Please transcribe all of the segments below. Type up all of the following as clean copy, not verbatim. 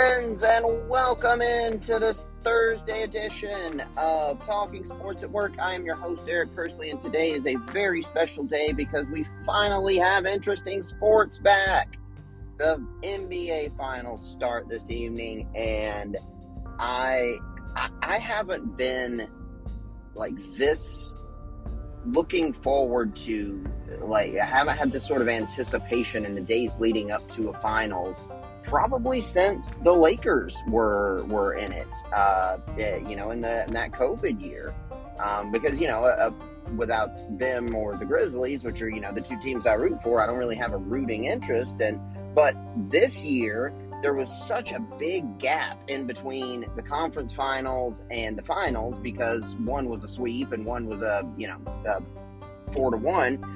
friends, and welcome into this Thursday edition of Talking Sports at Work. I am your host, Eric Persley, and today is a very special day because we finally have interesting sports back. The NBA Finals start this evening, and I haven't been like this looking forward to, I haven't had this sort of anticipation in the days leading up to a finals probably since the Lakers were in it, in that COVID year, because without them or the Grizzlies, which are the two teams I root for, I don't really have a rooting interest. But this year there was such a big gap in between the conference finals and the finals because one was a sweep and one was a 4-1.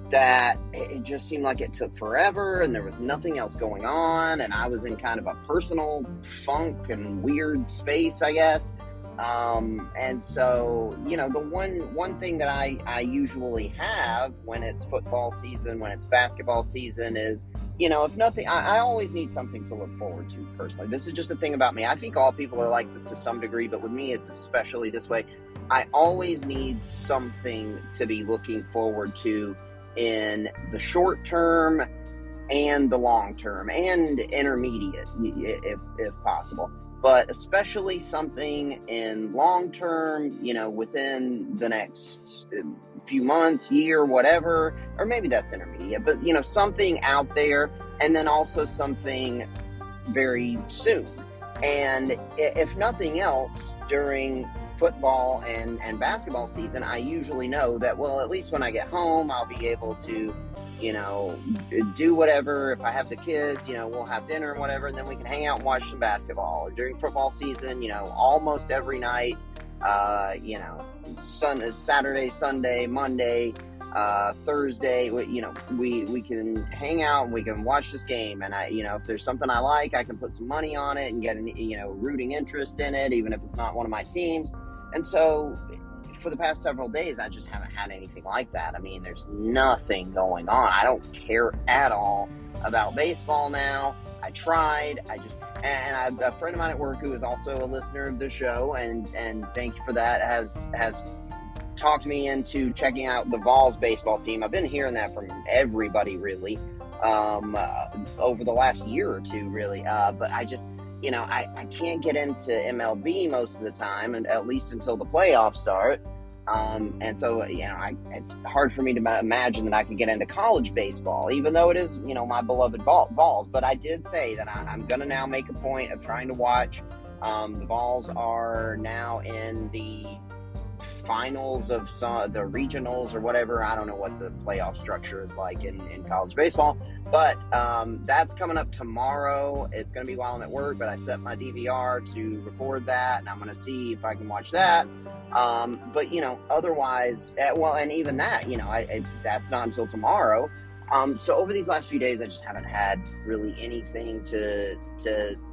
That it just seemed like it took forever and there was nothing else going on, and I was in kind of a personal funk and weird space, I guess. And so, the one thing that I usually have when it's football season, when it's basketball season is, if nothing, I always need something to look forward to personally. This is just a thing about me. I think all people are like this to some degree, but with me, it's especially this way. I always need something to be looking forward to in the short term and the long term and intermediate, if possible, but especially something in long term, within the next few months, year, whatever, or maybe that's intermediate, but something out there, and then also something very soon. And if nothing else, during football and basketball season, I usually know that, well, at least when I get home, I'll be able to, do whatever. If I have the kids, we'll have dinner and whatever, and then we can hang out and watch some basketball. Or during football season, almost every night, Saturday, Sunday, Monday, Thursday, we can hang out and we can watch this game. And if there's something I like, I can put some money on it and get rooting interest in it, even if it's not one of my teams. And so for the past several days, I just haven't had anything like that. I mean, there's nothing going on. I don't care at all about baseball now. I tried. A friend of mine at work who is also a listener of the show, and thank you for that, has talked me into checking out the Vols baseball team. I've been hearing that from everybody really over the last year or two, really. But I just, I can't get into MLB most of the time, and at least until the playoffs start. And so, it's hard for me to imagine that I could get into college baseball, even though it is, my beloved Vols. But I did say that I'm going to now make a point of trying to watch. The Vols are now in the finals of the regionals or whatever. I don't know what the playoff structure is like in college baseball, but that's coming up tomorrow. It's going to be while I'm at work, but I set my DVR to record that, and I'm going to see if I can watch that. But otherwise, and even that, that's not until tomorrow. So over these last few days, I just haven't had really anything to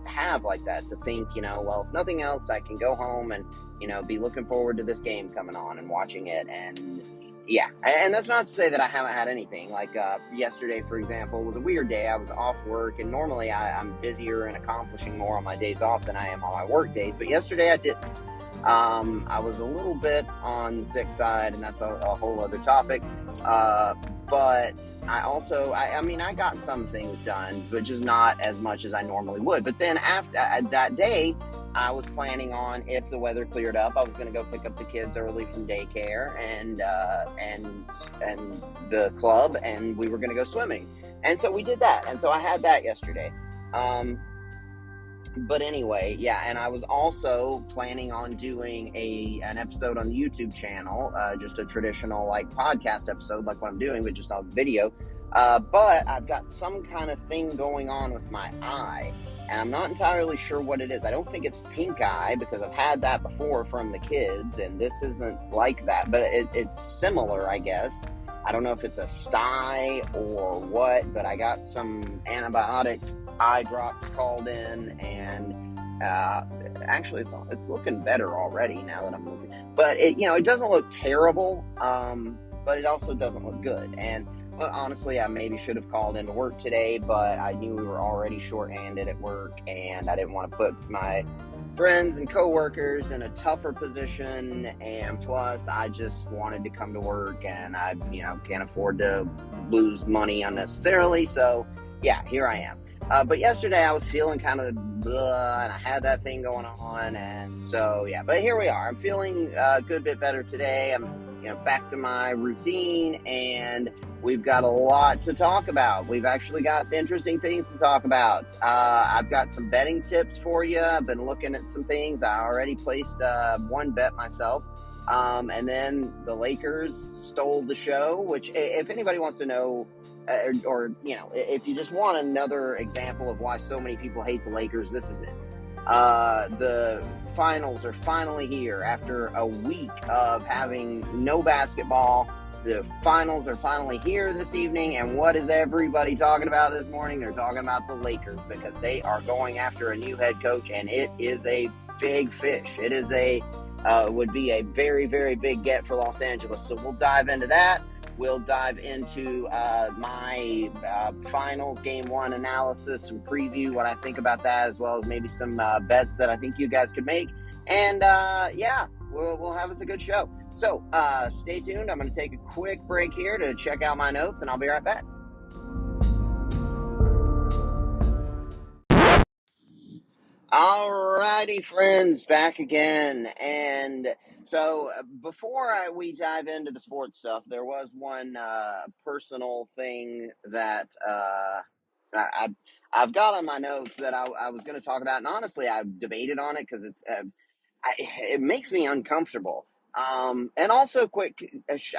have like that, to think, well, if nothing else, I can go home and be looking forward to this game coming on and watching it. And yeah, and that's not to say that I haven't had anything. Like yesterday, for example, was a weird day. I was off work, and normally I'm busier and accomplishing more on my days off than I am on my work days. But yesterday I didn't. I was a little bit on the sick side, and that's a whole other topic. But I also, I got some things done, but just not as much as I normally would. But then after that day, I was planning on, if the weather cleared up, I was going to go pick up the kids early from daycare and the club, and we were going to go swimming. And so we did that. And so I had that yesterday. But anyway, yeah, and I was also planning on doing an episode on the YouTube channel, just a traditional podcast episode like what I'm doing, but just on video. But I've got some kind of thing going on with my eye, and I'm not entirely sure what it is. I don't think it's pink eye, because I've had that before from the kids, and this isn't like that, but it's similar, I guess. I don't know if it's a sty or what, but I got some antibiotic eye drops called in, and actually it's looking better already now that I'm looking. But it doesn't look terrible, but it also doesn't look good. And honestly, I maybe should have called into work today, but I knew we were already shorthanded at work, and I didn't want to put my friends and coworkers in a tougher position. And plus, I just wanted to come to work, and I, can't afford to lose money unnecessarily. So, yeah, here I am. But yesterday I was feeling kind of blah, and I had that thing going on, and so yeah. But here we are. I'm feeling a good bit better today. I'm, back to my routine, and we've got a lot to talk about. We've actually got interesting things to talk about. I've got some betting tips for you. I've been looking at some things. I already placed one bet myself. And then the Lakers stole the show, which, if anybody wants to know, or if you just want another example of why so many people hate the Lakers, this is it. The finals are finally here after a week of having no basketball. The finals are finally here this evening, and what is everybody talking about this morning? They're talking about the Lakers because they are going after a new head coach, and it is a big fish. It is would be a very, very big get for Los Angeles. So we'll dive into that. We'll dive into my finals game one analysis and preview what I think about that, as well as maybe some bets that I think you guys could make. And yeah, we'll have us a good show. So stay tuned. I'm going to take a quick break here to check out my notes, and I'll be right back. Alrighty, friends, back again. And so before we dive into the sports stuff, there was one personal thing that I, I've got on my notes that I was going to talk about. And honestly, I've debated on it because it makes me uncomfortable. And also, quick,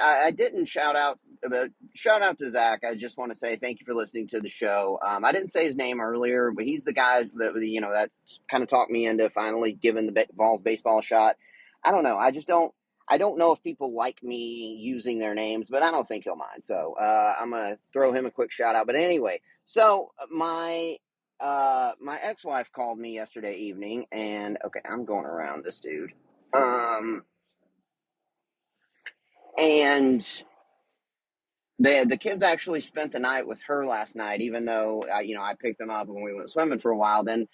I didn't shout out to Zach. I just want to say thank you for listening to the show. I didn't say his name earlier, but he's the guy that kind of talked me into finally giving the Vols baseball a shot. I don't know. I don't know if people like me using their names, but I don't think he'll mind. So I'm gonna throw him a quick shout out. But anyway, so my ex-wife called me yesterday evening, and okay, I'm going around this dude. And the kids actually spent the night with her last night, even though I picked them up when we went swimming for a while. Then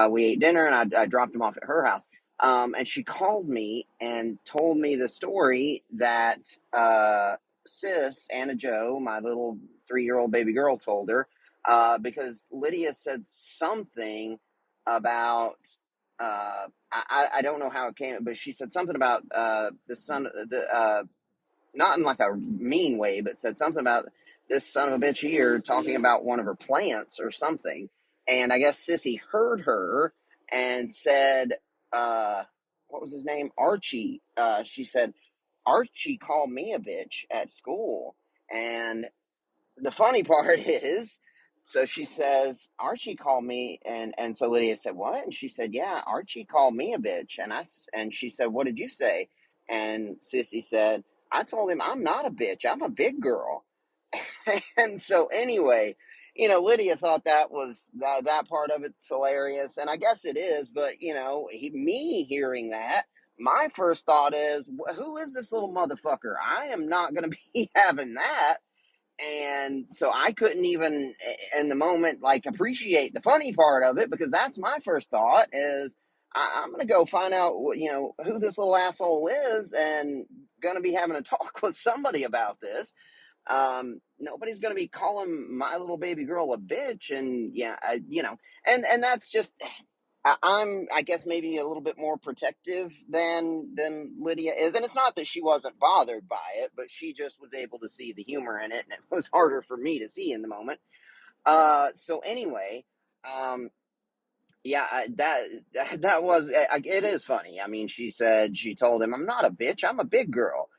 we ate dinner, and I dropped them off at her house. And she called me and told me the story that sis Anna Joe, my little 3-year-old baby girl, told her because Lydia said something about I don't know how it came, but she said something about the son the not in like a mean way, but said something about this son of a bitch here talking about one of her plants or something. And I guess Sissy heard her and said, what was his name? Archie. She said, Archie called me a bitch at school. And the funny part is, so she says, Archie called me, and so Lydia said, what? And she said, yeah, Archie called me a bitch. And she said, what did you say? And Sissy said, I told him I'm not a bitch, I'm a big girl. And so anyway, Lydia thought that part of it's hilarious, and I guess it is. But me hearing that, my first thought is, who is this little motherfucker? I am not going to be having that. And so I couldn't even in the moment like appreciate the funny part of it, because that's my first thought is I'm gonna go find out who this little asshole is, and gonna be having a talk with somebody about this. Nobody's gonna be calling my little baby girl a bitch. And yeah, and that's just, I'm, I guess, maybe a little bit more protective than Lydia is, and it's not that she wasn't bothered by it, but she just was able to see the humor in it, and it was harder for me to see in the moment. So anyway, um, yeah, that was it is funny. I mean, she told him, "I'm not a bitch. I'm a big girl."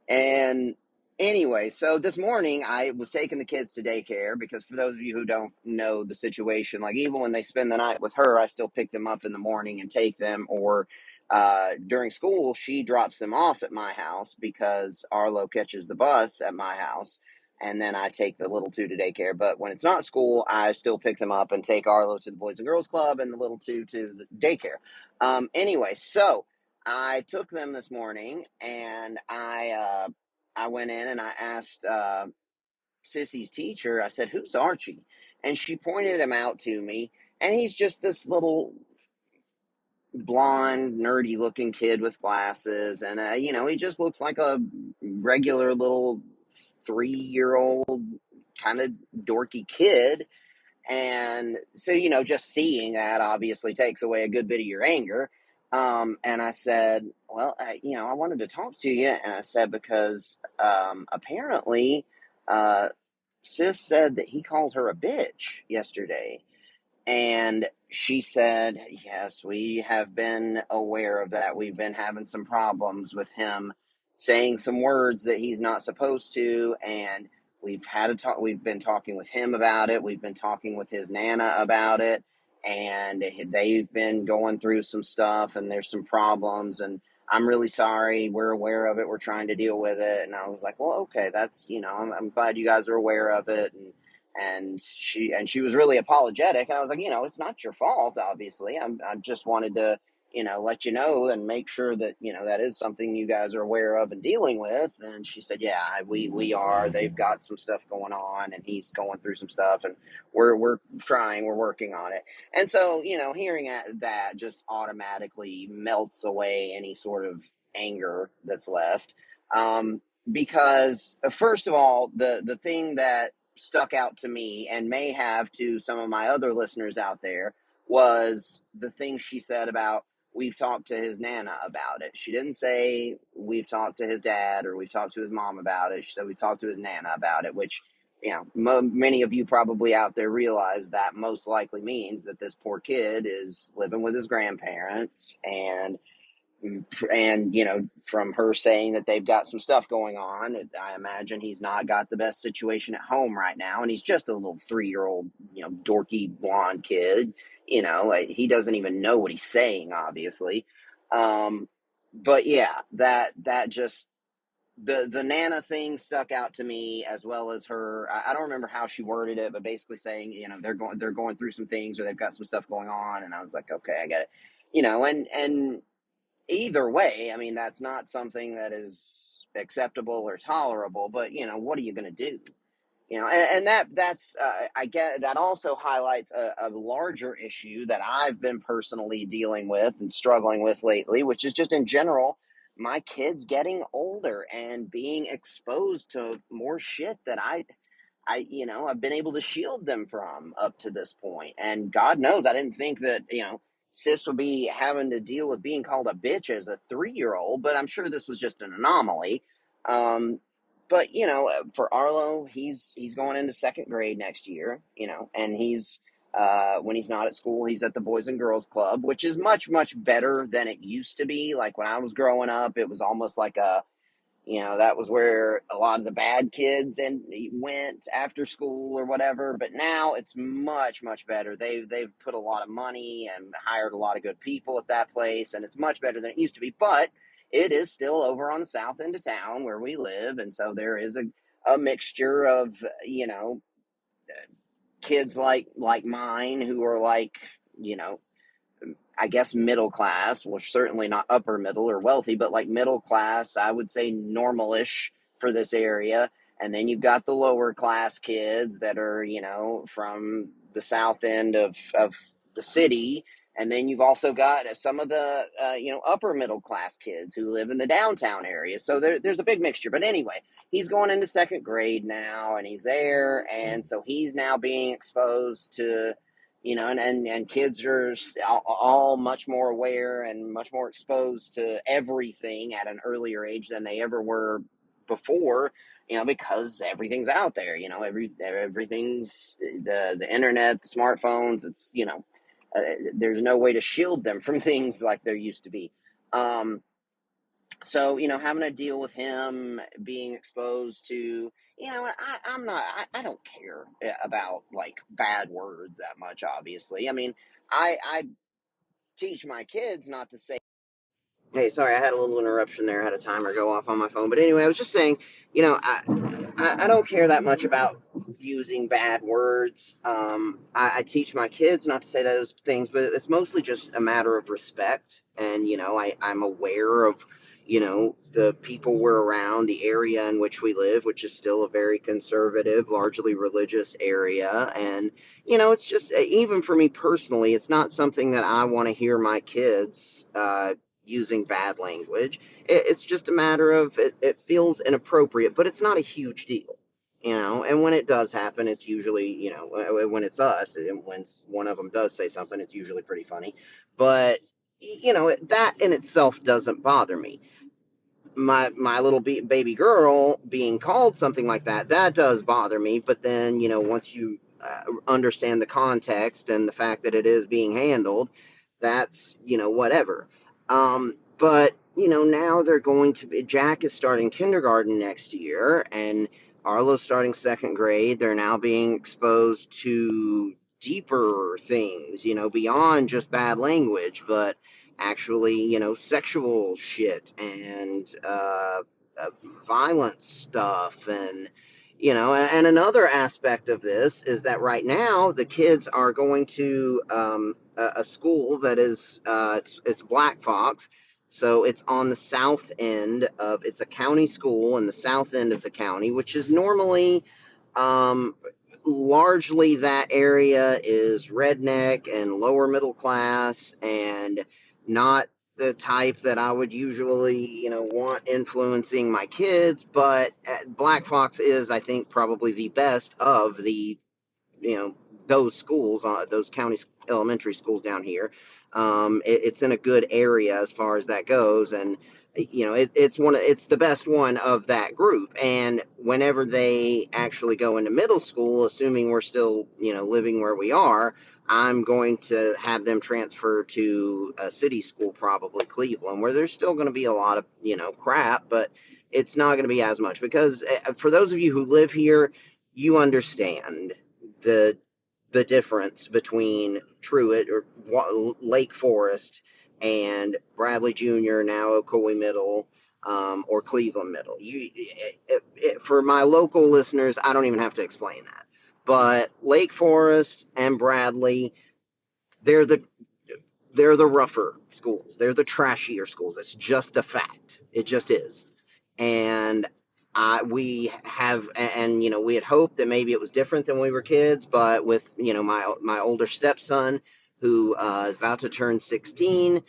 And anyway, so this morning I was taking the kids to daycare because, for those of you who don't know the situation, like, even when they spend the night with her, I still pick them up in the morning and take them, or during school she drops them off at my house because Arlo catches the bus at my house, and then I take the little two to daycare. But when it's not school, I still pick them up and take Arlo to the Boys and Girls Club and the little two to the daycare. Anyway, so I took them this morning, and I went in and I asked Sissy's teacher, I said, "Who's Archie?" And she pointed him out to me, and he's just this little blonde, nerdy looking kid with glasses, and he just looks like a regular little 3-year old kind of dorky kid. And so, just seeing that obviously takes away a good bit of your anger. And I said, well, I wanted to talk to you. And I said, because apparently Sis said that he called her a bitch yesterday. And she said, yes, we have been aware of that. We've been having some problems with him saying some words that he's not supposed to. And we've had a talk. We've been talking with him about it. We've been talking with his Nana about it. And they've been going through some stuff, and there's some problems. And I'm really sorry. We're aware of it. We're trying to deal with it. And I was like, well, okay, that's, I'm glad you guys are aware of it. And she was really apologetic, and I was like, it's not your fault, obviously. I just wanted to let you know and make sure that that is something you guys are aware of and dealing with. And she said, yeah, we are. They've got some stuff going on, and he's going through some stuff, and we're trying, we're working on it. And so hearing that just automatically melts away any sort of anger that's left. Because first of all, the thing that stuck out to me, and may have to some of my other listeners out there, was the thing she said about, we've talked to his Nana about it. She didn't say we've talked to his dad or we've talked to his mom about it. She said we talked to his Nana about it, which many of you probably out there realize that most likely means that this poor kid is living with his grandparents. And from her saying that they've got some stuff going on, I imagine he's not got the best situation at home right now, and he's just a little 3-year-old dorky blonde kid. He doesn't even know what he's saying, obviously. But yeah, that just, the Nana thing stuck out to me, as well as her, I don't remember how she worded it, but basically saying they're going through some things, or they've got some stuff going on. And I was like, okay, I get it. And either way, I mean, that's not something that is acceptable or tolerable. But what are you going to do? And that's I get that also highlights a larger issue that I've been personally dealing with and struggling with lately, which is just in general my kids getting older and being exposed to more shit that I've been able to shield them from up to this point. And God knows, I didn't think that, Sis would be having to deal with being called a bitch as a 3-year-old, but I'm sure this was just an anomaly. Um, but for Arlo, he's going into second grade next year, and he's when he's not at school, he's at the Boys and Girls Club, which is much, much better than it used to be. Like when I was growing up, it was almost like that was where a lot of the bad kids and went after school or whatever. But now it's much, much better. They've put a lot of money and hired a lot of good people at that place, and it's much better than it used to be. But it is still over on the south end of town where we live, and so there is a mixture of kids like mine, who are like, I guess middle class. Well, certainly not upper middle or wealthy, but like middle class, I would say normalish for this area. And then you've got the lower class kids that are, from the south end of the city. And then you've also got some of the, upper middle class kids who live in the downtown area. So there's a big mixture. But anyway, he's going into second grade now, and he's there. And so he's now being exposed to, and kids are all much more aware and much more exposed to everything at an earlier age than they ever were before, because everything's out there. Everything's the internet, the smartphones. It's there's no way to shield them from things like there used to be. So having to deal with him being exposed to, I don't care about like bad words that much, obviously. I mean, I teach my kids not to say. Hey, sorry, I had a little interruption there. I had a timer go off on my phone. But anyway, I was just saying, I don't care that much about using bad words. I teach my kids not to say those things, but it's mostly just a matter of respect. And, I'm aware of, the people we're around, the area in which we live, which is still a very conservative, largely religious area. And, it's just, even for me personally, it's not something that I want to hear my kids using bad language. It's just a matter of it feels inappropriate, but it's not a huge deal. And when it does happen, it's usually, when it's us, and when one of them does say something, it's usually pretty funny. But, that in itself doesn't bother me. My little baby girl being called something like that does bother me. But then, once you understand the context and the fact that it is being handled, that's, whatever. But, now they're going to be, Jack is starting kindergarten next year, and Arlo's starting second grade. They're now being exposed to deeper things, beyond just bad language, but actually, sexual shit and uh, violent stuff. And, and another aspect of this is that right now the kids are going to a school that is, it's Black Fox. So it's on the south end of, it's a county school in the south end of the county, which is normally, um, largely that area is redneck and lower middle class, and not the type that I would usually, want influencing my kids. But Black Fox is, I think, probably the best of the, you know, those schools, those county elementary schools down here. It's in a good area as far as that goes, and it's the best one of that group. And whenever they actually go into middle school, assuming we're still, living where we are, I'm going to have them transfer to a city school, probably Cleveland, where there's still going to be a lot of, crap, but it's not going to be as much because, for those of you who live here, you understand the difference between Truett or Lake Forest and Bradley Junior, now Ocoee Middle, or Cleveland Middle. For my local listeners, I don't even have to explain that. But Lake Forest and Bradley, they're the they're the rougher schools. They're the trashier schools. It's just a fact. It just is. And we have, and we had hoped that maybe it was different than we were kids, but with my older stepson, who is about to turn 16,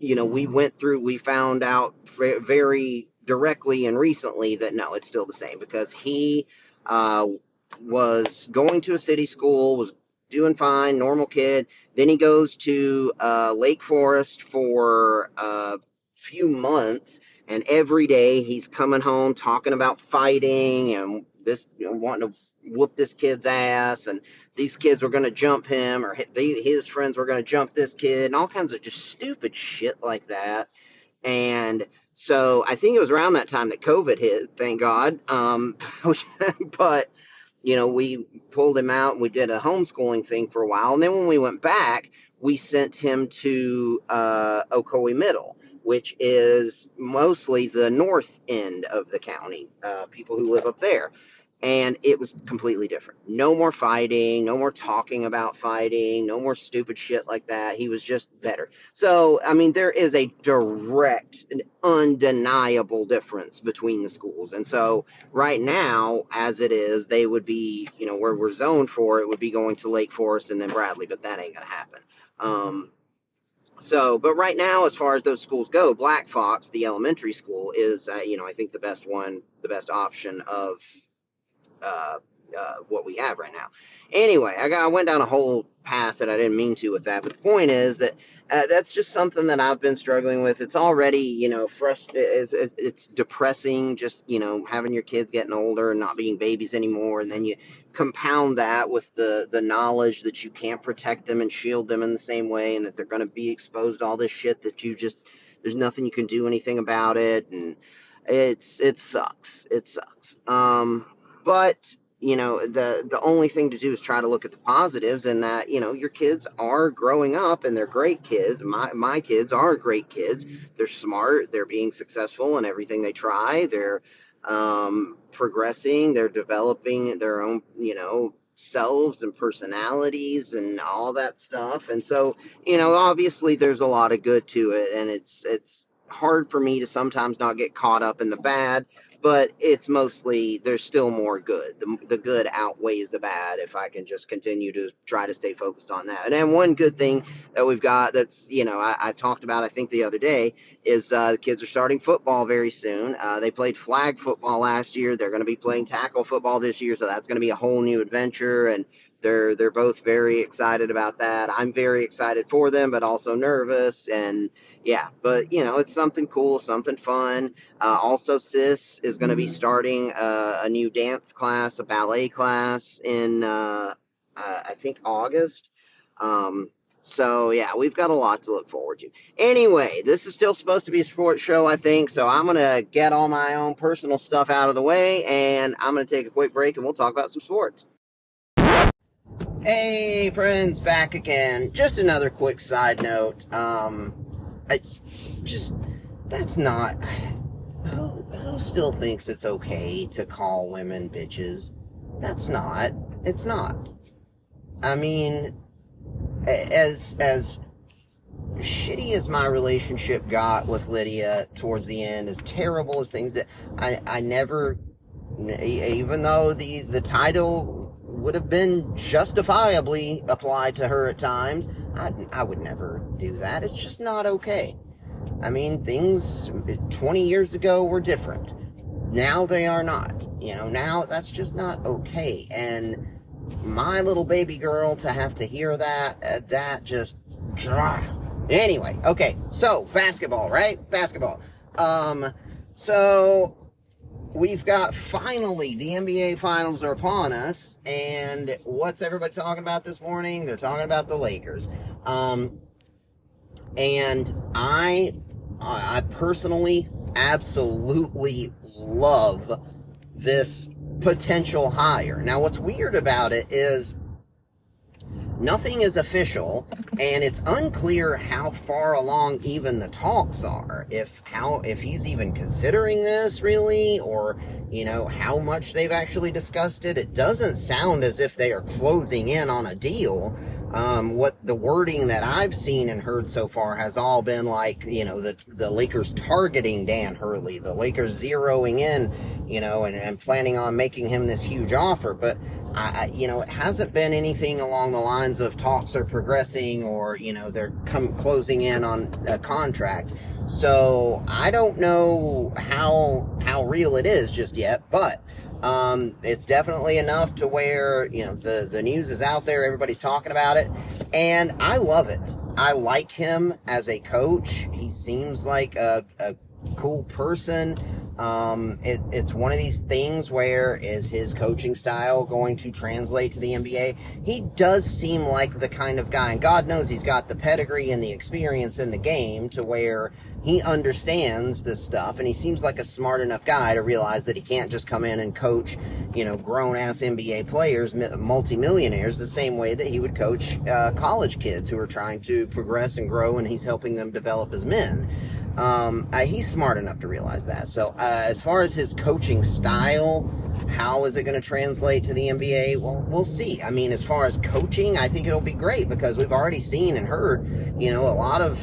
we found out very directly and recently that no, it's still the same, because he uh, was going to a city school, was doing fine, normal kid. Then he goes to Lake Forest for a few months, and every day he's coming home talking about fighting and this, wanting to whoop this kid's ass, and these kids were going to jump him, or his friends were going to jump this kid, and all kinds of just stupid shit like that. And so I think it was around that time that COVID hit, thank God. But we pulled him out and we did a homeschooling thing for a while. And then when we went back, we sent him to Ocoee Middle, which is mostly the north end of the county, people who live up there. And it was completely different. No more fighting, no more talking about fighting, no more stupid shit like that. He was just better. So, I mean, there is a direct and undeniable difference between the schools. And so, right now, as it is, they would be, where we're zoned for, it would be going to Lake Forest and then Bradley, but that ain't going to happen. But right now, as far as those schools go, Black Fox, the elementary school, is, I think the best one, the best option of uh, what we have right now. Anyway, I went down a whole path that I didn't mean to with that, but the point is that that's just something that I've been struggling with. It's already, it's depressing, just, having your kids getting older and not being babies anymore, and then you compound that with the knowledge that you can't protect them and shield them in the same way, and that they're going to be exposed to all this shit that there's nothing you can do anything about it, and it sucks. It sucks. But the only thing to do is try to look at the positives, and that your kids are growing up and they're great kids. My kids are great kids. They're smart. They're being successful in everything they try. They're progressing. They're developing their own selves and personalities and all that stuff. And so obviously there's a lot of good to it, and it's hard for me to sometimes not get caught up in the bad, but it's mostly there's still more good. The good outweighs the bad if I can just continue to try to stay focused on that. And then one good thing that we've got that's, I talked about, I think the other day, is the kids are starting football very soon. They played flag football last year. They're going to be playing tackle football this year, so that's going to be a whole new adventure. And they're both very excited about that. I'm very excited for them, but also nervous. And yeah, but it's something cool, something fun. Also, Sis is going to be starting a new dance class, a ballet class in I think August. So yeah, we've got a lot to look forward to. Anyway, this is still supposed to be a sports show, I think. So I'm gonna get all my own personal stuff out of the way, and I'm gonna take a quick break, and we'll talk about some sports. Hey friends, back again. Just another quick side note. That's not. Who still thinks it's okay to call women bitches? It's not. I mean, as shitty as my relationship got with Lydia towards the end, as terrible as things that I never, even though the title would have been justifiably applied to her at times, I would never do that. It's just not okay. I mean, things 20 years ago were different. Now they are not. Now that's just not okay. And my little baby girl to have to hear that just... Anyway, okay, so basketball, right? Basketball. So we've got finally the NBA Finals are upon us, and what's everybody talking about this morning? They're talking about the Lakers. And I personally absolutely love this potential hire. Now, what's weird about it is nothing is official, and it's unclear how far along even the talks are. If he's even considering this really, or how much they've actually discussed it. It doesn't sound as if they are closing in on a deal. What the wording that I've seen and heard so far has all been like, the Lakers targeting Dan Hurley, the Lakers zeroing in, and planning on making him this huge offer. But it hasn't been anything along the lines of talks are progressing or, they're closing in on a contract. So I don't know how real it is just yet, but it's definitely enough to where, the news is out there, everybody's talking about it, and I love it. I like him as a coach. He seems like a cool person. It's one of these things where, is his coaching style going to translate to the NBA? He does seem like the kind of guy, and God knows he's got the pedigree and the experience in the game to where he understands this stuff, and he seems like a smart enough guy to realize that he can't just come in and coach, grown-ass NBA players, multimillionaires, the same way that he would coach college kids who are trying to progress and grow, and he's helping them develop as men. He's smart enough to realize that. So as far as his coaching style, how is it going to translate to the NBA? Well, we'll see. I mean, as far as coaching, I think it'll be great because we've already seen and heard, a lot of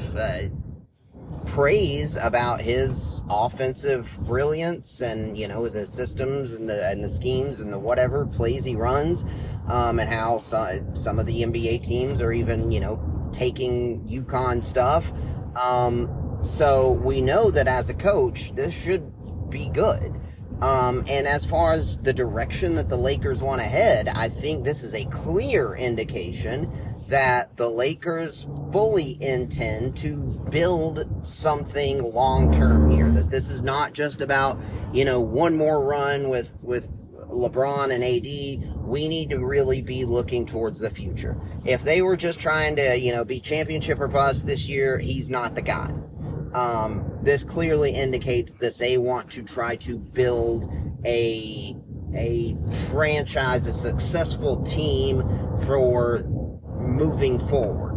praise about his offensive brilliance and, the systems and the schemes and the whatever plays he runs, and how some of the NBA teams are even, taking UConn stuff. So we know that as a coach, this should be good. And as far as the direction that the Lakers want to head, I think this is a clear indication that the Lakers fully intend to build something long-term here. That this is not just about, one more run with LeBron and AD. We need to really be looking towards the future. If they were just trying to, be championship or bust this year, he's not the guy. This clearly indicates that they want to try to build a franchise, a successful team for moving forward.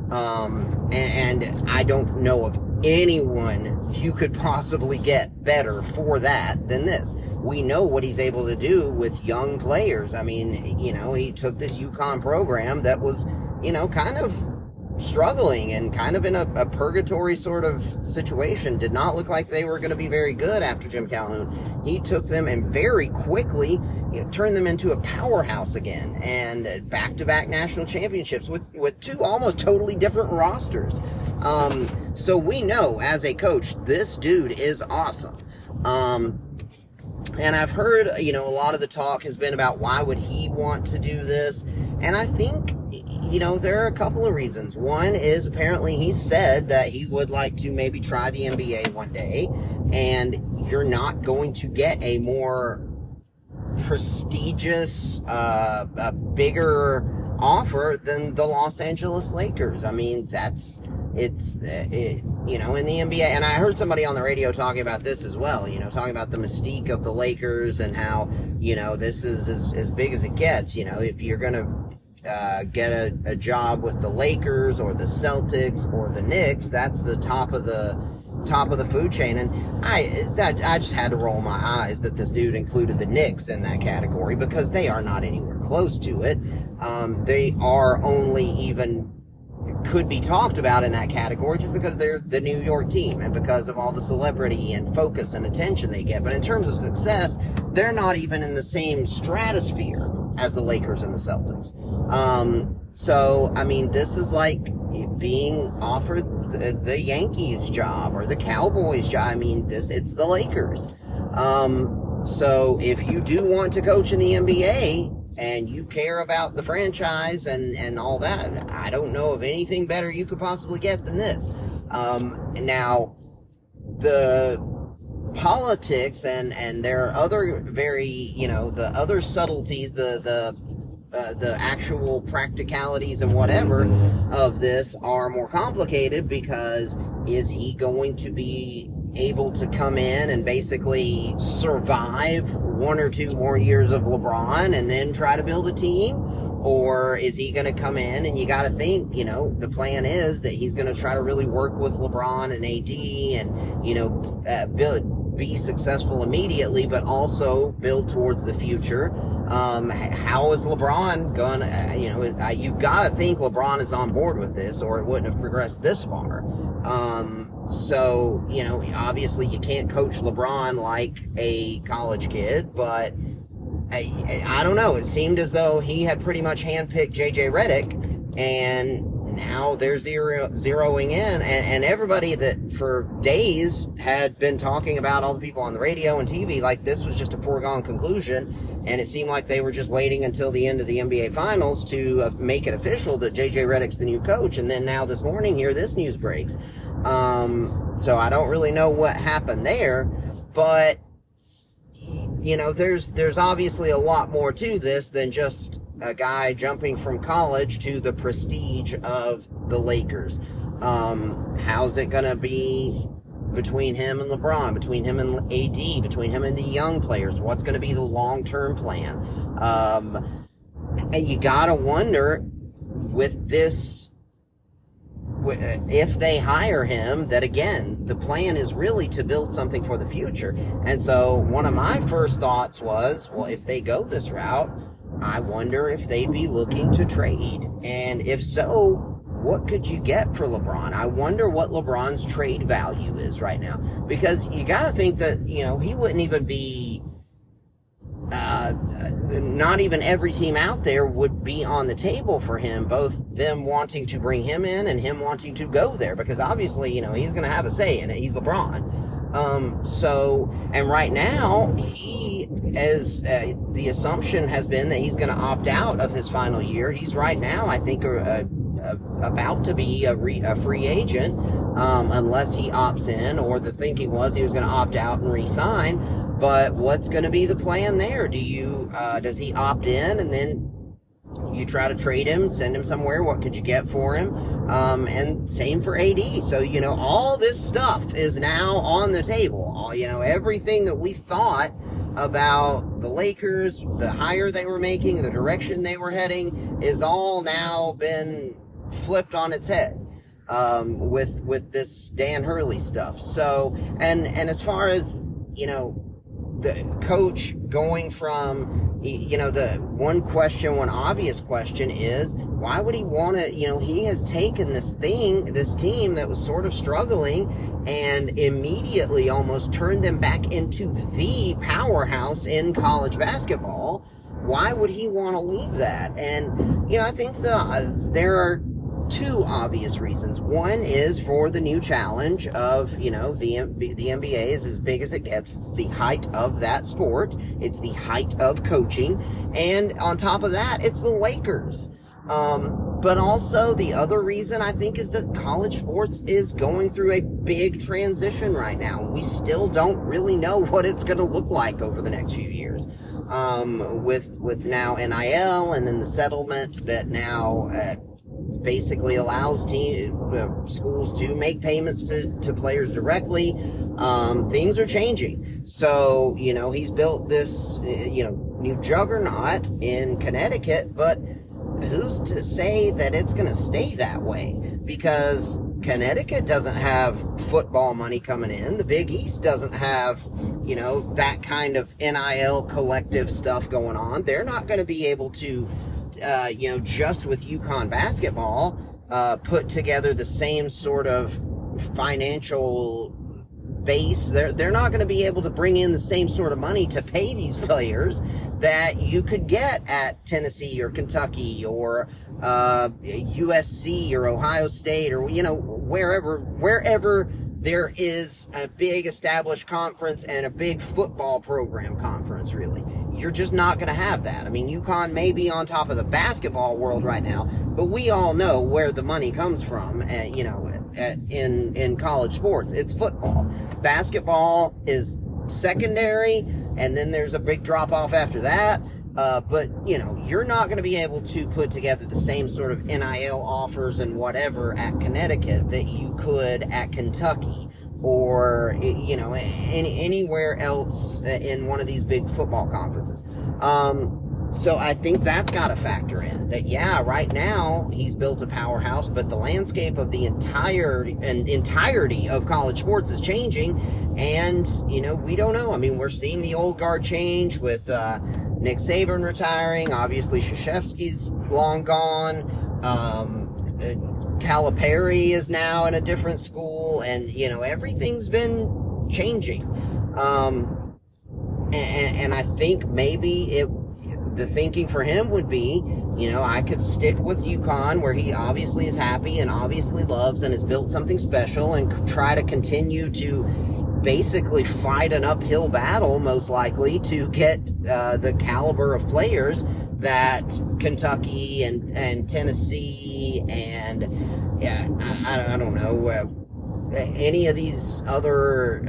And I don't know of anyone you could possibly get better for that than this. We know what he's able to do with young players. I mean, he took this UConn program that was, kind of struggling and kind of in a purgatory sort of situation. Did not look like they were going to be very good after Jim Calhoun. He took them and very quickly turned them into a powerhouse again, and back-to-back national championships with two almost totally different rosters. So we know as a coach, this dude is awesome. And I've heard, a lot of the talk has been about why would he want to do this? And I think, there are a couple of reasons. One is apparently he said that he would like to maybe try the NBA one day, and you're not going to get a more prestigious, bigger offer than the Los Angeles Lakers. I mean, it's in the NBA, and I heard somebody on the radio talking about this as well, talking about the mystique of the Lakers and how, this is as big as it gets. If you're going to get a job with the Lakers or the Celtics or the Knicks, that's the top of the food chain. And I just had to roll my eyes that this dude included the Knicks in that category, because they are not anywhere close to it. They are only even could be talked about in that category just because they're the New York team and because of all the celebrity and focus and attention they get. But in terms of success, they're not even in the same stratosphere as the Lakers and the Celtics. So, I mean, this is like being offered the Yankees job or the Cowboys job. I mean, it's the Lakers. So if you do want to coach in the NBA, and you care about the franchise and all that, I don't know of anything better you could possibly get than this. Now, the politics and there are other very, the other subtleties, the actual practicalities and whatever of this are more complicated, because is he going to be able to come in and basically survive 1 or 2 more years of LeBron and then try to build a team? Or is he going to come in, and you got to think, the plan is that he's going to try to really work with LeBron and AD and, be successful immediately, but also build towards the future. How is LeBron going to, you've got to think LeBron is on board with this, or it wouldn't have progressed this far. So, obviously you can't coach LeBron like a college kid, but I don't know. It seemed as though he had pretty much handpicked JJ Redick, and now they're zeroing in, and everybody that for days had been talking about, all the people on the radio and TV, like this was just a foregone conclusion, and it seemed like they were just waiting until the end of the NBA Finals to make it official that JJ Redick's the new coach. And then now this morning here, this news breaks. So I don't really know what happened there, but there's obviously a lot more to this than just a guy jumping from college to the prestige of the Lakers. How's it gonna be between him and LeBron, between him and AD, between him and the young players? What's going to be the long-term plan? And you gotta wonder with this, if they hire him, that again, the plan is really to build something for the future. And so one of my first thoughts was, well, if they go this route, I wonder if they'd be looking to trade. And if so, what could you get for LeBron? I wonder what LeBron's trade value is right now. Because you got to think that, he wouldn't even be, not even every team out there would be on the table for him, both them wanting to bring him in and him wanting to go there. Because obviously, he's going to have a say in it. He's LeBron. And right now, the assumption has been that he's going to opt out of his final year. He's right now, I think, about to be a free agent, unless he opts in, or the thinking was he was going to opt out and re-sign. But what's going to be the plan there? Does he opt in and then you try to trade him, send him somewhere? What could you get for him? And same for AD. So, all this stuff is now on the table. Everything that we thought about the Lakers, the hire they were making, the direction they were heading, is all now been flipped on its head with this Dan Hurley stuff. So, and as far as, the coach going from, the one obvious question is, why would he want to, he has taken this team that was sort of struggling and immediately almost turned them back into the powerhouse in college basketball. Why would he want to leave that? And, I think there are two obvious reasons. One is for the new challenge of, the NBA is as big as it gets. It's the height of that sport. It's the height of coaching. And on top of that, it's the Lakers. But also the other reason I think is that college sports is going through a big transition right now. We still don't really know what it's going to look like over the next few years. With now NIL and then the settlement that now basically allows schools to make payments to players directly. Things are changing. So, he's built this, new juggernaut in Connecticut, but who's to say that it's going to stay that way? Because Connecticut doesn't have football money coming in. The Big East doesn't have, that kind of NIL collective stuff going on. They're not going to be able to, just with UConn basketball, put together the same sort of financial base. They're not going to be able to bring in the same sort of money to pay these players that you could get at Tennessee or Kentucky or USC or Ohio State or wherever there is a big established conference and a big football program conference. Really, you're just not going to have that. I mean, UConn may be on top of the basketball world right now, but we all know where the money comes from. In college sports, it's football. Basketball is secondary, and then there's a big drop off after that. But you're not going to be able to put together the same sort of NIL offers and whatever at Connecticut that you could at Kentucky or anywhere else in one of these big football conferences. So I think that's got to factor in that. Yeah, right now he's built a powerhouse, but the landscape of the entirety of college sports is changing, and we don't know. I mean, we're seeing the old guard change with Nick Saban retiring. Obviously, Krzyzewski's long gone. Calipari is now in a different school, and everything's been changing. And I think maybe the thinking for him would be, I could stick with UConn where he obviously is happy and obviously loves and has built something special, and try to continue to basically fight an uphill battle, most likely, to get the caliber of players that Kentucky and Tennessee and I don't know, any of these other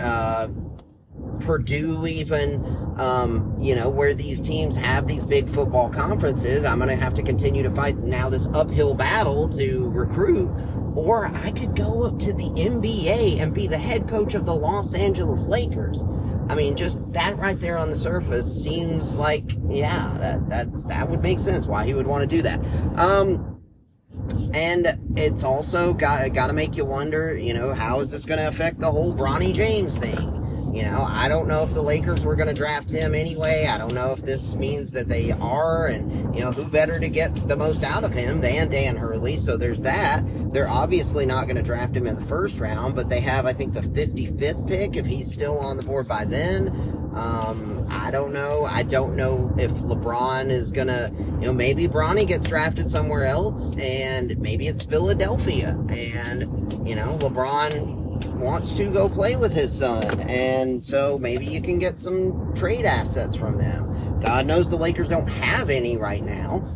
Purdue even, where these teams have these big football conferences. I'm going to have to continue to fight now this uphill battle to recruit. Or I could go up to the NBA and be the head coach of the Los Angeles Lakers. I mean, just that right there on the surface seems like, that would make sense why he would want to do that. And it's also got to make you wonder, how is this going to affect the whole Bronny James thing? I don't know if the Lakers were going to draft him anyway. I don't know if this means that they are, and, who better to get the most out of him than Dan Hurley. So there's that. They're obviously not going to draft him in the first round, but they have, I think, the 55th pick if he's still on the board by then. I don't know. I don't know if LeBron is going to, maybe Bronny gets drafted somewhere else, and maybe it's Philadelphia, and, LeBron wants to go play with his son, and so maybe you can get some trade assets from them. God knows the Lakers don't have any right now.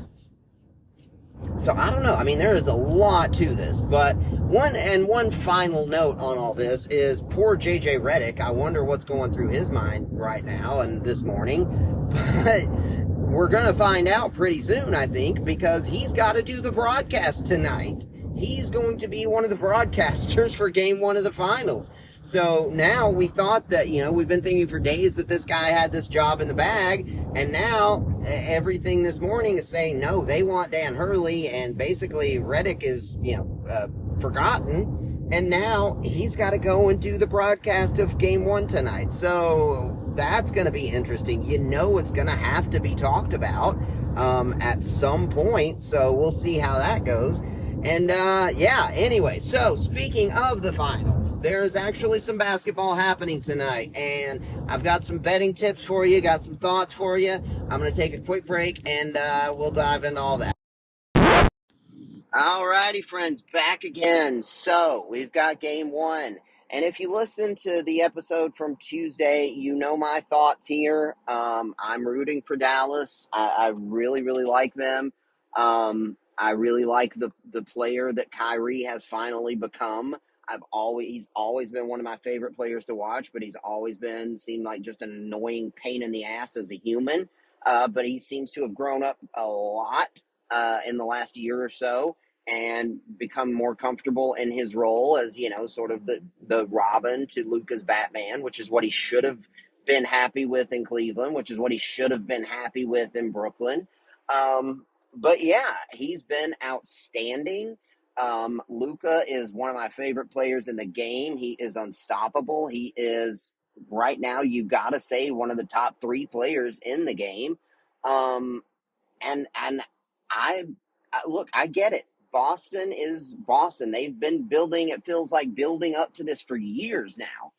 So I don't know. I mean, there is a lot to this, but one final note on all this is poor JJ Redick. I wonder what's going through his mind right now and this morning, but we're going to find out pretty soon, I think, because he's got to do the broadcast tonight. He's going to be one of the broadcasters for Game 1 of the finals. So now we thought that, we've been thinking for days that this guy had this job in the bag, and now everything this morning is saying, no, they want Dan Hurley, and basically Redick is, forgotten, and now he's got to go and do the broadcast of Game 1 tonight. So that's going to be interesting. It's going to have to be talked about. at some point. So we'll see how that goes. And yeah, anyway, so speaking of the finals, there's actually some basketball happening tonight, and I've got some betting tips for you, got some thoughts for you. I'm going to take a quick break, and we'll dive into all that. Alrighty, friends, back again. So we've got game one. And if you listen to the episode from Tuesday, you know my thoughts here. I'm rooting for Dallas. I really, really like them. I really like the player that Kyrie has finally become. He's always been one of my favorite players to watch, but he's always seemed like just an annoying pain in the ass as a human. But he seems to have grown up a lot in the last year or so and become more comfortable in his role as, sort of the Robin to Luka's Batman, which is what he should have been happy with in Cleveland, which is what he should have been happy with in Brooklyn. But yeah, he's been outstanding. Luka is one of my favorite players in the game. He is unstoppable. He is right now, you've got to say, one of the top three players in the game. And I look, I get it. Boston is Boston. They've been building, it feels like building up to this for years now.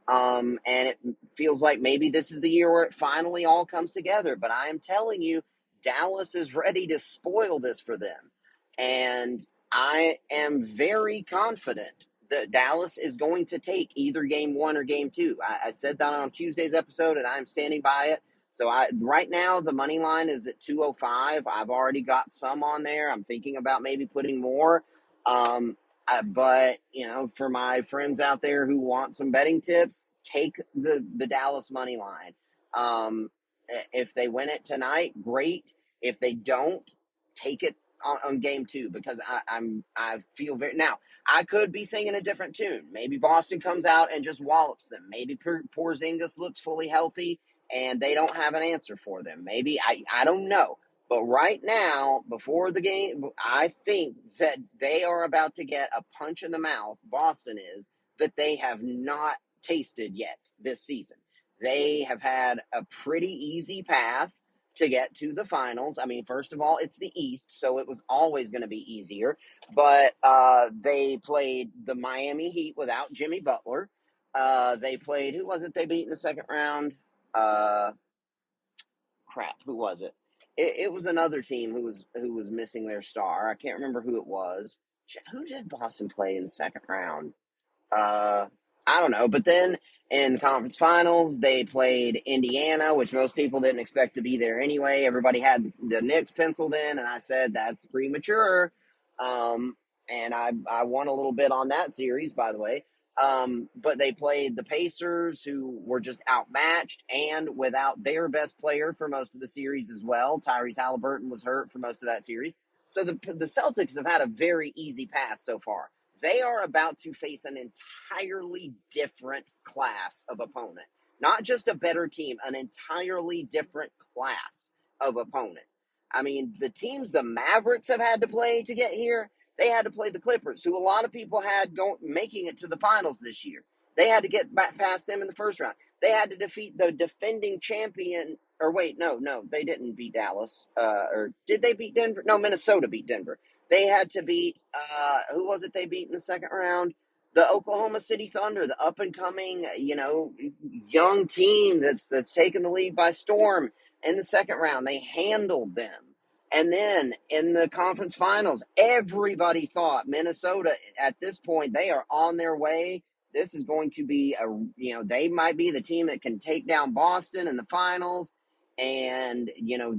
And it feels like maybe this is the year where it finally all comes together. But I am telling you, Dallas is ready to spoil this for them. And I am very confident that Dallas is going to take either game one or game two. I said that on Tuesday's episode, and I'm standing by it. So right now the money line is at 205. I've already got some on there. I'm thinking about maybe putting more. But for my friends out there who want some betting tips, take the Dallas money line. If they win it tonight, great. If they don't, take it on game two, because I feel very now. I could be singing a different tune. Maybe Boston comes out and just wallops them. Maybe Porzingis looks fully healthy and they don't have an answer for them. Maybe I don't know. But right now, before the game, I think that they are about to get a punch in the mouth, Boston is, that they have not tasted yet this season. They have had a pretty easy path to get to the finals. I mean, first of all, it's the East, so it was always going to be easier. But they played the Miami Heat without Jimmy Butler. They played, who was it they beat in the second round? Uh, Who was it? It was another team who was missing their star. I can't remember who it was. Who did Boston play in the second round? uh, I don't know. But then in the conference finals, they played Indiana, which most people didn't expect to be there anyway. Everybody had the Knicks penciled in, and I said that's premature. Um, and I won a little bit on that series, by the way. But they played the Pacers, who were just outmatched and without their best player for most of the series as well. Tyrese Halliburton was hurt for most of that series. So the Celtics have had a very easy path so far. They are about to face an entirely different class of opponent. Not just a better team, an entirely different class of opponent. I mean, the teams the Mavericks have had to play to get here, they had to play the Clippers, who a lot of people had making it to the finals this year. They had to get back past them in the first round. They had to defeat the defending champion. Or wait, no, they didn't beat Dallas. Or did they beat Denver? No, Minnesota beat Denver. They had to beat, who was it they beat in the second round? The Oklahoma City Thunder, the up and coming, young team that's taken the league by storm in the second round. They handled them. And then in the conference finals, everybody thought Minnesota at this point, they are on their way. This is going to be they might be the team that can take down Boston in the finals. And,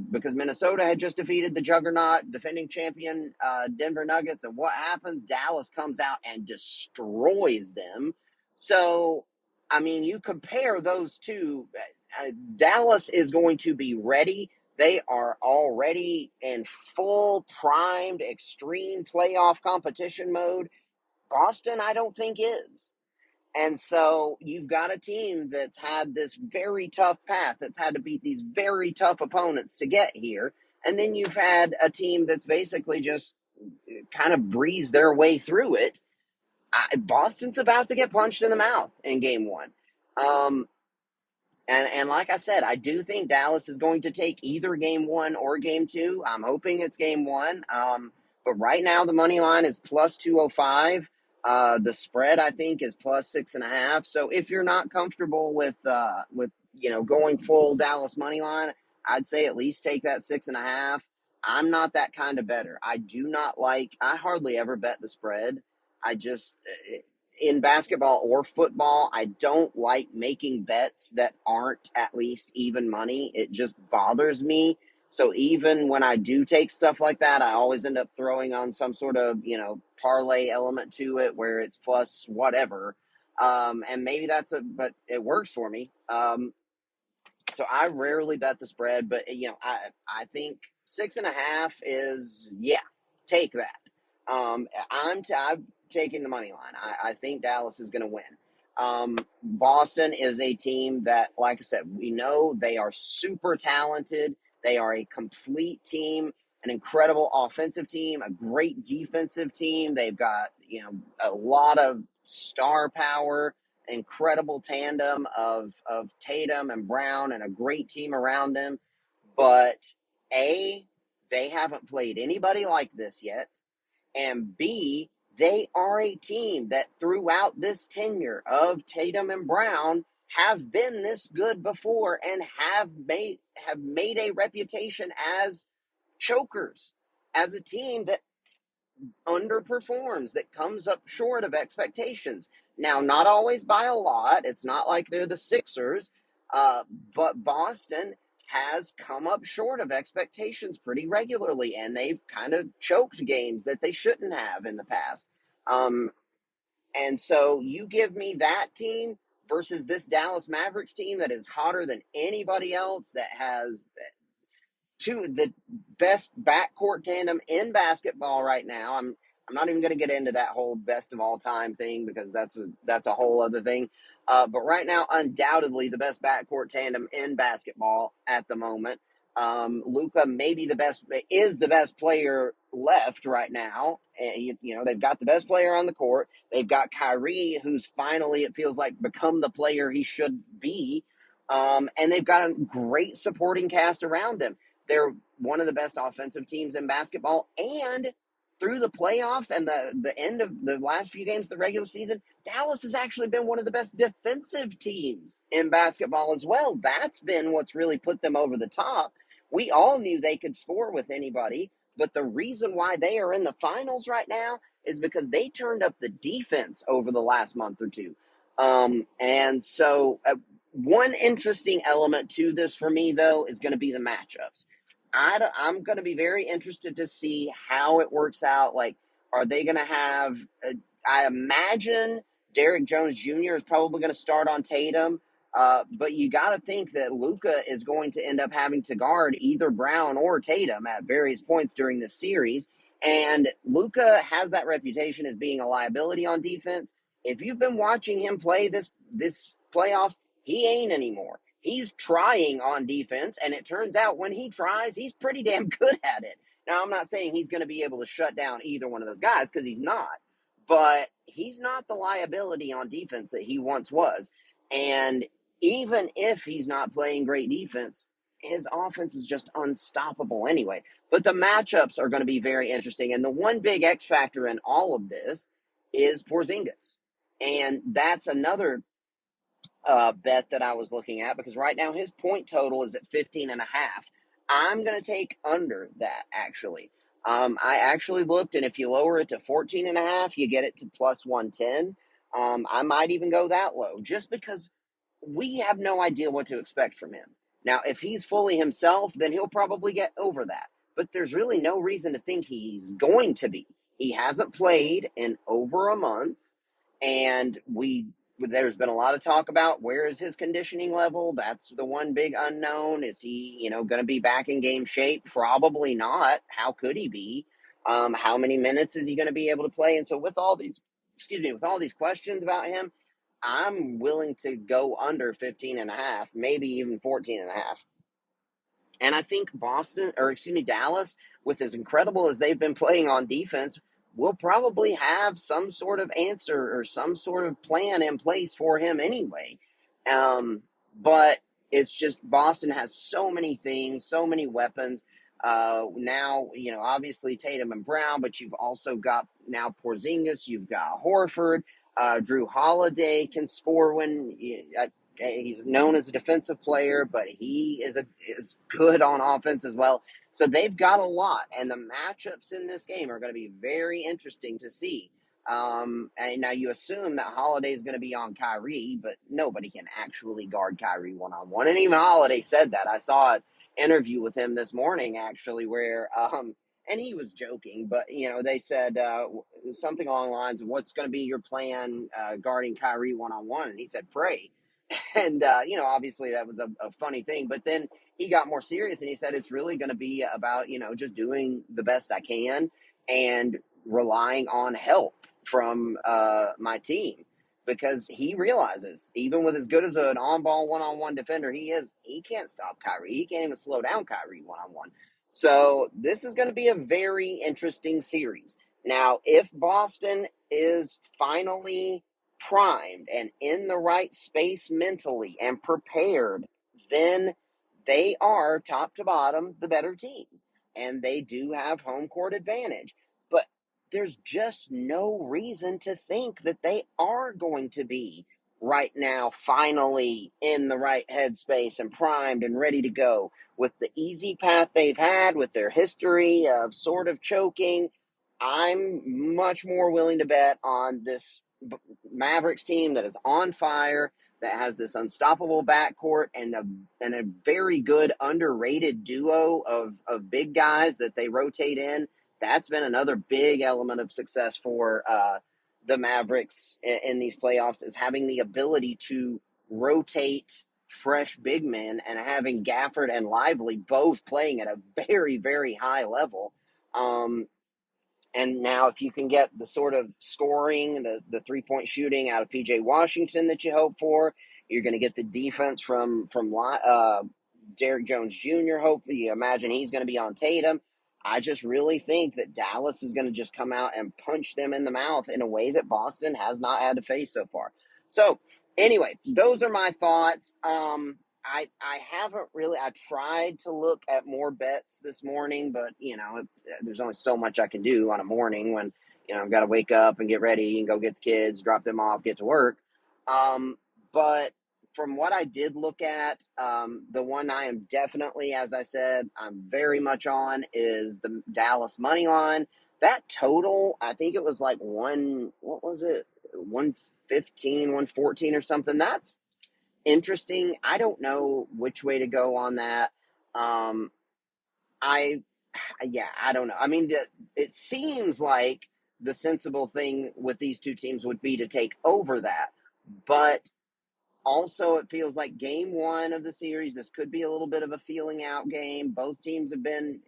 because Minnesota had just defeated the juggernaut, defending champion Denver Nuggets. And what happens? Dallas comes out and destroys them. So, I mean, you compare those two. Dallas is going to be ready. They are already in full primed extreme playoff competition mode. Boston, I don't think is. And so you've got a team that's had this very tough path, that's had to beat these very tough opponents to get here. And then you've had a team that's basically just kind of breezed their way through it. Boston's about to get punched in the mouth in game one. And like I said, I do think Dallas is going to take either game one or game two. I'm hoping it's game one. But right now the money line is plus 205. The spread I think is plus 6.5. So if you're not comfortable with going full Dallas money line, I'd say at least take that 6.5. I'm not that kind of better. I do not like. I hardly ever bet the spread. I just in basketball or football, I don't like making bets that aren't at least even money. It just bothers me. So even when I do take stuff like that, I always end up throwing on some sort of, parlay element to it where it's plus whatever. And maybe but it works for me. So I rarely bet the spread, but I think 6.5 is, yeah, take that. I'm taking the money line. I think Dallas is going to win. Boston is a team that, like I said, we know they are super talented. They are a complete team, an incredible offensive team, a great defensive team. They've got a lot of star power, incredible tandem of Tatum and Brown, and a great team around them. But they haven't played anybody like this yet, and B, they are a team that throughout this tenure of Tatum and Brown have been this good before and have made a reputation as chokers, as a team that underperforms, that comes up short of expectations. Now, not always by a lot. It's not like they're the Sixers, uh, but Boston has come up short of expectations pretty regularly, and they've kind of choked games that they shouldn't have in the past. Um, and so you give me that team versus this Dallas Mavericks team that is hotter than anybody else, that has the best backcourt tandem in basketball right now. I'm not even going to get into that whole best of all time thing because that's a whole other thing. But right now, undoubtedly the best backcourt tandem in basketball at the moment. Luka maybe is the best player left right now. And, they've got the best player on the court. They've got Kyrie, who's finally, it feels like, become the player he should be. And they've got a great supporting cast around them. They're one of the best offensive teams in basketball, and through the playoffs and the end of the last few games of the regular season, Dallas has actually been one of the best defensive teams in basketball as well. That's been what's really put them over the top. We all knew they could score with anybody, but the reason why they are in the finals right now is because they turned up the defense over the last month or two. And so one interesting element to this for me, though, is going to be the matchups. I'm going to be very interested to see how it works out. Like, are they going to have? I imagine Derrick Jones Jr. is probably going to start on Tatum, but you got to think that Luka is going to end up having to guard either Brown or Tatum at various points during this series. And Luka has that reputation as being a liability on defense. If you've been watching him play this playoffs, he ain't anymore. He's trying on defense, and it turns out when he tries, he's pretty damn good at it. Now, I'm not saying he's going to be able to shut down either one of those guys because he's not, but he's not the liability on defense that he once was. And even if he's not playing great defense, his offense is just unstoppable anyway. But the matchups are going to be very interesting. And the one big X factor in all of this is Porzingis. And that's another bet that I was looking at, because right now his point total is at 15.5. I'm going to take under that, actually. I actually looked, and if you lower it to 14.5, you get it to plus 110. I might even go that low just because we have no idea what to expect from him. Now, if he's fully himself, then he'll probably get over that. But there's really no reason to think he's going to be. He hasn't played in over a month, and there's been a lot of talk about where is his conditioning level. That's the one big unknown. Is he, going to be back in game shape? Probably not. How could he be? How many minutes is he going to be able to play? And so with all these questions about him, I'm willing to go under 15.5, maybe even 14.5. And I think Dallas, with as incredible as they've been playing on defense, will probably have some sort of answer or some sort of plan in place for him anyway. But it's just Boston has so many things, so many weapons. Now, obviously Tatum and Brown, but you've also got now Porzingis, you've got Horford, Drew Holiday can score when he's known as a defensive player, but he is good on offense as well. So they've got a lot, and the matchups in this game are going to be very interesting to see. And now you assume that Holiday is going to be on Kyrie, but nobody can actually guard Kyrie one on one. And even Holiday said that. I saw an interview with him this morning, actually, where and he was joking, but they said something along the lines of, "What's going to be your plan guarding Kyrie one on one?" And he said, "Pray." And obviously that was a funny thing, but then he got more serious and he said it's really going to be about just doing the best I can and relying on help from my team, because he realizes even with as good as an on-ball one-on-one defender he is, he can't stop Kyrie. He can't even slow down Kyrie one-on-one. So this is going to be a very interesting series. Now, if Boston is finally primed and in the right space mentally and prepared, then they are top to bottom the better team. And they do have home court advantage. But there's just no reason to think that they are going to be right now finally in the right headspace and primed and ready to go with the easy path they've had, with their history of sort of choking. I'm much more willing to bet on this Mavericks team that is on fire, that has this unstoppable backcourt and a very good underrated duo of big guys that they rotate in. That's been another big element of success for the Mavericks in these playoffs, is having the ability to rotate fresh big men and having Gafford and Lively both playing at a very, very high level. And now, if you can get the sort of scoring, the 3-point shooting out of PJ Washington that you hope for, you're going to get the defense from Derrick Jones Jr. Hopefully, you imagine he's going to be on Tatum. I just really think that Dallas is going to just come out and punch them in the mouth in a way that Boston has not had to face so far. So, anyway, those are my thoughts. I haven't really. I tried to look at more bets this morning, but there's only so much I can do on a morning when I've got to wake up and get ready and go get the kids, drop them off, get to work. But from what I did look at, the one I am definitely, as I said, I'm very much on is the Dallas money line. That total, I think it was like what was it, 115, 114 or something. That's interesting. I don't know which way to go on that. Um, I, I don't know. I mean, it seems like the sensible thing with these two teams would be to take over that, but also, it feels like game one of the series, this could be a little bit of a feeling out game. Both teams have been,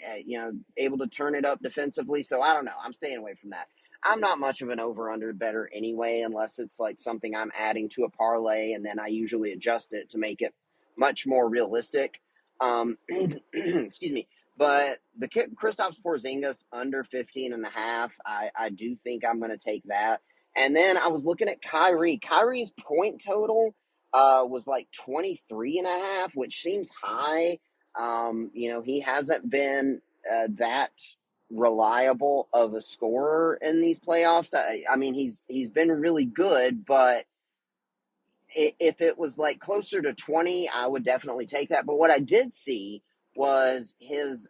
able to turn it up defensively. So I don't know. I'm staying away from that. I'm not much of an over-under better anyway, unless it's like something I'm adding to a parlay, and then I usually adjust it to make it much more realistic. Excuse me. But the Kristaps Porzingis under 15 and a half, I do think I'm going to take that. And then I was looking at Kyrie. Kyrie's point total was like 23 and a half, which seems high. He hasn't been that reliable of a scorer in these playoffs. I mean, he's been really good, but if it was like closer to 20, I would definitely take that. But what I did see was his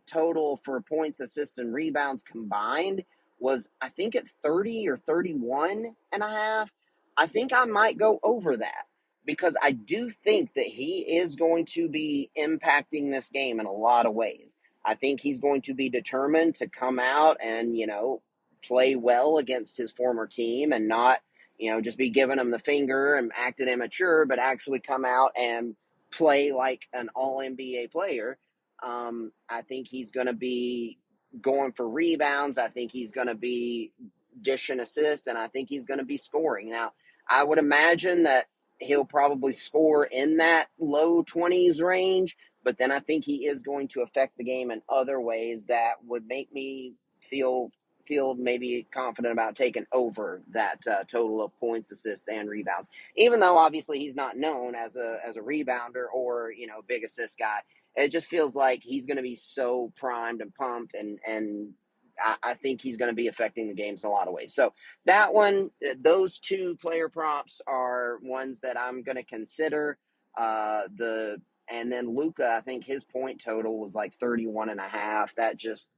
total for points, assists, and rebounds combined was, I think, at 30 or 31 and a half. I think I might go over that, because I do think that he is going to be impacting this game in a lot of ways. I think he's going to be determined to come out and, play well against his former team and not just be giving him the finger and acting immature, but actually come out and play like an all NBA player. I think he's going to be going for rebounds. I think he's going to be dishing assists, and I think he's going to be scoring. Now, I would imagine that he'll probably score in that low 20s range, but then I think he is going to affect the game in other ways that would make me feel feel maybe confident about taking over that total of points, assists, and rebounds. Even though obviously he's not known as a rebounder or big assist guy, it just feels like he's going to be so primed and pumped, and I think he's going to be affecting the games in a lot of ways. So that one, those two player props are ones that I'm going to consider. And then Luka, I think his point total was like 31 and a half. That just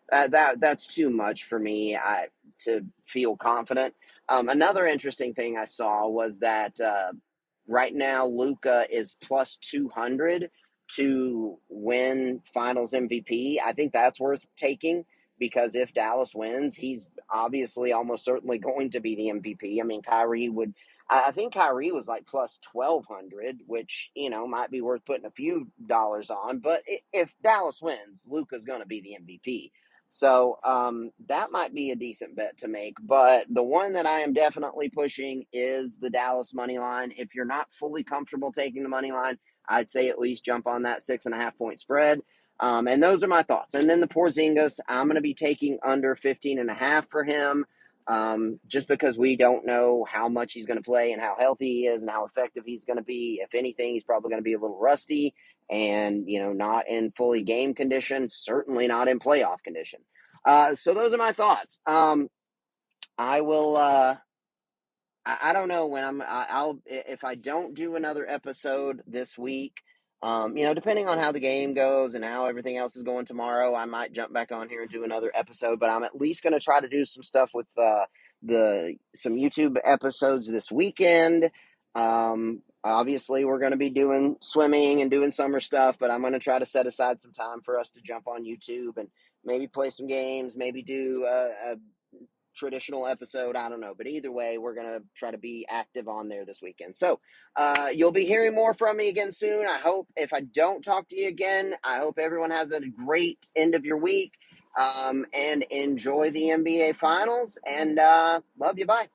that's too much for me to feel confident. Another interesting thing I saw was that right now Luka is plus 200 to win Finals MVP. I think that's worth taking because if Dallas wins, he's obviously almost certainly going to be the MVP. I mean, Kyrie would. I think Kyrie was like plus 1,200, which might be worth putting a few dollars on. But if Dallas wins, Luka's going to be the MVP. So that might be a decent bet to make. But the one that I am definitely pushing is the Dallas money line. If you're not fully comfortable taking the money line, I'd say at least jump on that 6.5 point spread. And those are my thoughts. And then the Porzingis, I'm going to be taking under 15.5 for him. Just because we don't know how much he's going to play and how healthy he is and how effective he's going to be. If anything, he's probably going to be a little rusty and not in fully game condition, certainly not in playoff condition. So those are my thoughts. I will I don't know when I'll if I don't do another episode this week, depending on how the game goes and how everything else is going tomorrow, I might jump back on here and do another episode. But I'm at least going to try to do some stuff with some YouTube episodes this weekend. Obviously, we're going to be doing swimming and doing summer stuff, but I'm going to try to set aside some time for us to jump on YouTube and maybe play some games, maybe do a traditional episode. I don't know. But either way, we're going to try to be active on there this weekend. So you'll be hearing more from me again soon. I hope if I don't talk to you again, I hope everyone has a great end of your week and enjoy the NBA Finals. And love you. Bye.